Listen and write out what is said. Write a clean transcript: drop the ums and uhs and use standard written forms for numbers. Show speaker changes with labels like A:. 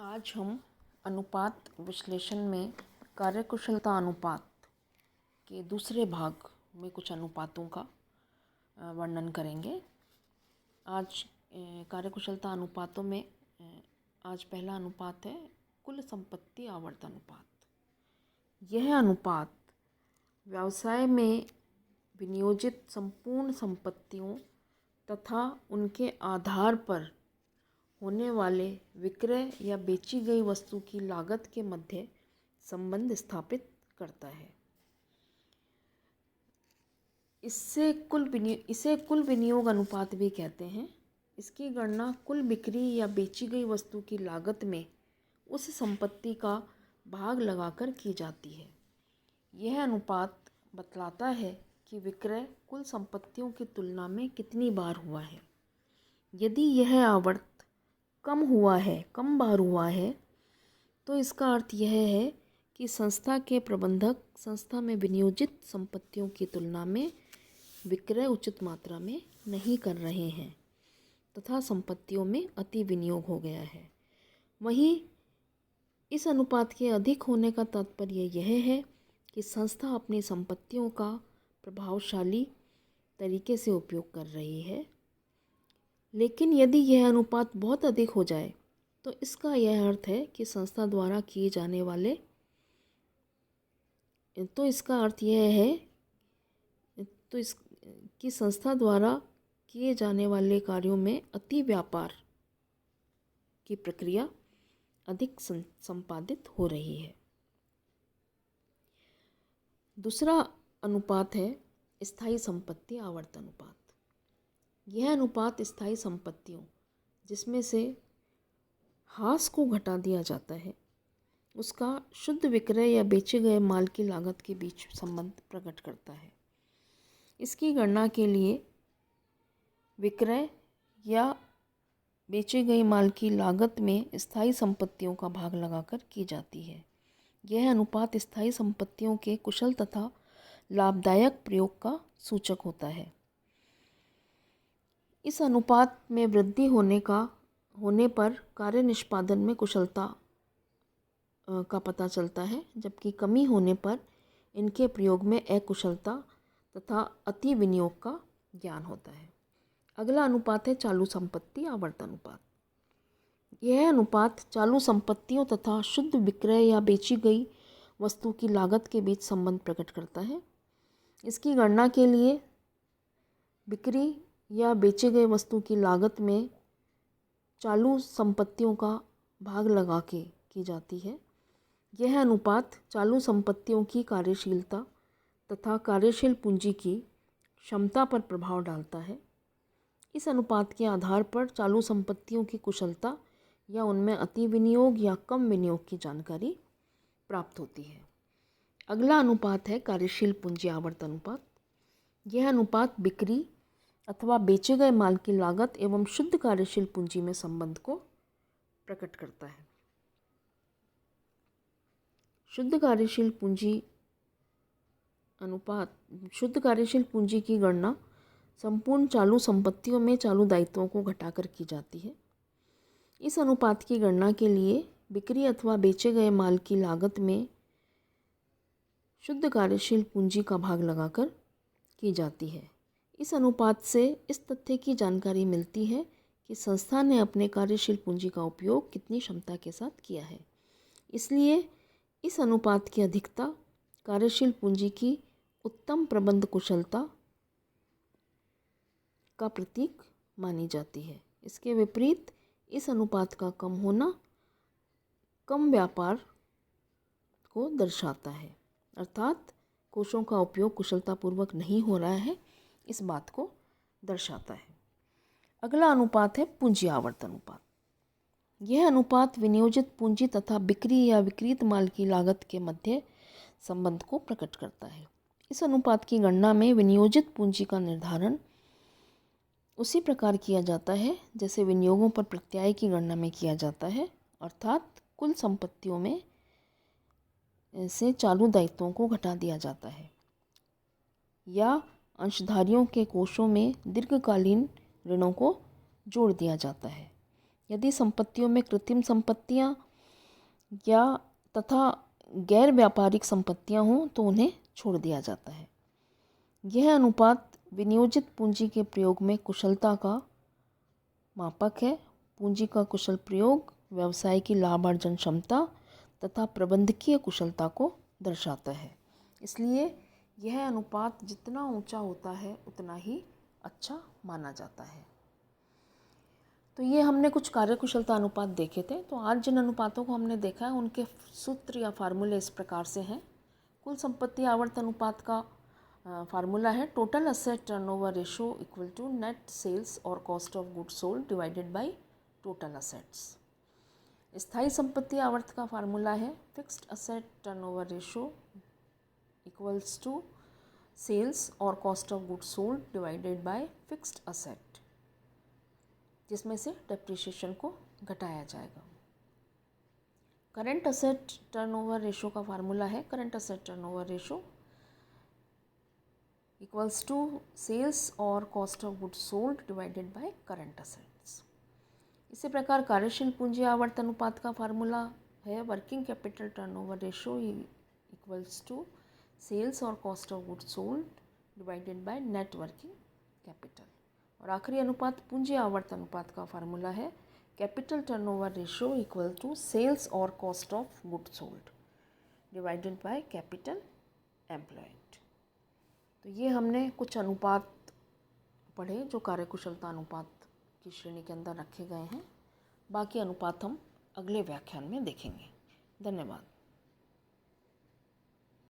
A: आज हम अनुपात विश्लेषण में कार्यकुशलता अनुपात के दूसरे भाग में कुछ अनुपातों का वर्णन करेंगे। आज कार्यकुशलता अनुपातों में आज पहला अनुपात है कुल संपत्ति आवर्त अनुपात। यह अनुपात व्यवसाय में विनियोजित संपूर्ण संपत्तियों तथा उनके आधार पर होने वाले विक्रय या बेची गई वस्तु की लागत के मध्य संबंध स्थापित करता है। इसे कुल विनियोग अनुपात भी कहते हैं। इसकी गणना कुल बिक्री या बेची गई वस्तु की लागत में उस संपत्ति का भाग लगाकर की जाती है। यह अनुपात बतलाता है कि विक्रय कुल संपत्तियों की तुलना में कितनी बार हुआ है। यदि यह आवर्त कम बार हुआ है तो इसका अर्थ यह है कि संस्था के प्रबंधक संस्था में विनियोजित संपत्तियों की तुलना में विक्रय उचित मात्रा में नहीं कर रहे हैं तथा संपत्तियों में अति विनियोग हो गया है। वहीं इस अनुपात के अधिक होने का तात्पर्य यह है कि संस्था अपनी संपत्तियों का प्रभावशाली तरीके से उपयोग कर रही है। लेकिन यदि यह अनुपात बहुत अधिक हो जाए तो इसका यह अर्थ है कि संस्था द्वारा किए जाने वाले संस्था द्वारा किए जाने वाले कार्यों में अति व्यापार की प्रक्रिया अधिक संपादित हो रही है। दूसरा अनुपात है स्थायी संपत्ति आवर्त अनुपात। यह अनुपात स्थायी संपत्तियों जिसमें से हास को घटा दिया जाता है उसका शुद्ध विक्रय या बेचे गए माल की लागत के बीच संबंध प्रकट करता है। इसकी गणना के लिए विक्रय या बेचे गए माल की लागत में स्थायी संपत्तियों का भाग लगाकर की जाती है। यह अनुपात स्थायी संपत्तियों के कुशल तथा लाभदायक प्रयोग का सूचक होता है। इस अनुपात में वृद्धि होने पर कार्य निष्पादन में कुशलता का पता चलता है, जबकि कमी होने पर इनके प्रयोग में अकुशलता तथा अति विनियोग का ज्ञान होता है। अगला अनुपात है चालू संपत्ति आवर्त अनुपात। यह अनुपात चालू संपत्तियों तथा शुद्ध विक्रय या बेची गई वस्तु की लागत के बीच संबंध प्रकट करता है। इसकी गणना के लिए बिक्री या बेचे गए वस्तु की लागत में चालू संपत्तियों का भाग लगा के की जाती है। यह अनुपात चालू संपत्तियों की कार्यशीलता तथा कार्यशील पूंजी की क्षमता पर प्रभाव डालता है। इस अनुपात के आधार पर चालू संपत्तियों की कुशलता या उनमें अति विनियोग या कम विनियोग की जानकारी प्राप्त होती है। अगला अनुपात है कार्यशील पूंजी आवर्त अनुपात। यह अनुपात बिक्री अथवा बेचे गए माल की लागत एवं शुद्ध कार्यशील पूंजी में संबंध को प्रकट करता है। शुद्ध कार्यशील पूंजी की गणना संपूर्ण चालू संपत्तियों में चालू दायित्वों को घटाकर की जाती है। इस अनुपात की गणना के लिए बिक्री अथवा बेचे गए माल की लागत में शुद्ध कार्यशील पूंजी का भाग लगाकर की जाती है। इस अनुपात से इस तथ्य की जानकारी मिलती है कि संस्था ने अपने कार्यशील पूंजी का उपयोग कितनी क्षमता के साथ किया है। इसलिए इस अनुपात की अधिकता कार्यशील पूंजी की उत्तम प्रबंध कुशलता का प्रतीक मानी जाती है। इसके विपरीत इस अनुपात का कम होना कम व्यापार को दर्शाता है, अर्थात कोषों का उपयोग कुशलतापूर्वक नहीं हो रहा है, इस बात को दर्शाता है। अगला अनुपात है पूंजी आवर्त अनुपात। यह अनुपात विनियोजित पूंजी तथा बिक्री या विक्रीत माल की लागत के मध्य संबंध को प्रकट करता है। इस अनुपात की गणना में विनियोजित पूंजी का निर्धारण उसी प्रकार किया जाता है जैसे विनियोगों पर प्रत्याय की गणना में किया जाता है, अर्थात कुल संपत्तियों में से चालू दायित्वों को घटा दिया जाता है या अंशधारियों के कोषों में दीर्घकालीन ऋणों को जोड़ दिया जाता है। यदि संपत्तियों में कृत्रिम संपत्तियां या तथा गैर व्यापारिक संपत्तियां हों तो उन्हें छोड़ दिया जाता है। यह अनुपात विनियोजित पूंजी के प्रयोग में कुशलता का मापक है। पूंजी का कुशल प्रयोग व्यवसाय की लाभार्जन क्षमता तथा प्रबंधकीय कुशलता को दर्शाता है। इसलिए यह अनुपात जितना ऊंचा होता है उतना ही अच्छा माना जाता है। तो ये हमने कुछ कार्यकुशलता अनुपात देखे थे। तो आज जिन अनुपातों को हमने देखा है उनके सूत्र या फार्मूले इस प्रकार से हैं। कुल संपत्ति आवर्त अनुपात का फार्मूला है total asset turnover ratio equal to net sales और cost of goods sold divided by total assets. स्थायी संपत्ति आवर्त का फार्मूला है fixed asset turnover ratio equals to sales और cost of goods sold divided by fixed asset, जिसमें से depreciation को घटाया जाएगा। करंट असेट टर्नओवर रेशो का फार्मूला है current asset turnover ratio equals to sales और cost of goods sold divided by current assets. इसी प्रकार कार्यशील पूंजी आवर्त अनुपात का फार्मूला है working capital turnover ratio equals to sales और cost of goods sold divided by net working capital. और आखिरी अनुपात पूंजी आवर्त अनुपात का फार्मूला है capital turnover ratio equal to sales और cost of goods sold divided by capital employed. तो ये हमने कुछ अनुपात पढ़े जो कार्यकुशलता अनुपात की श्रेणी के अंदर रखे गए हैं। बाकी अनुपात हम अगले व्याख्यान में देखेंगे। धन्यवाद।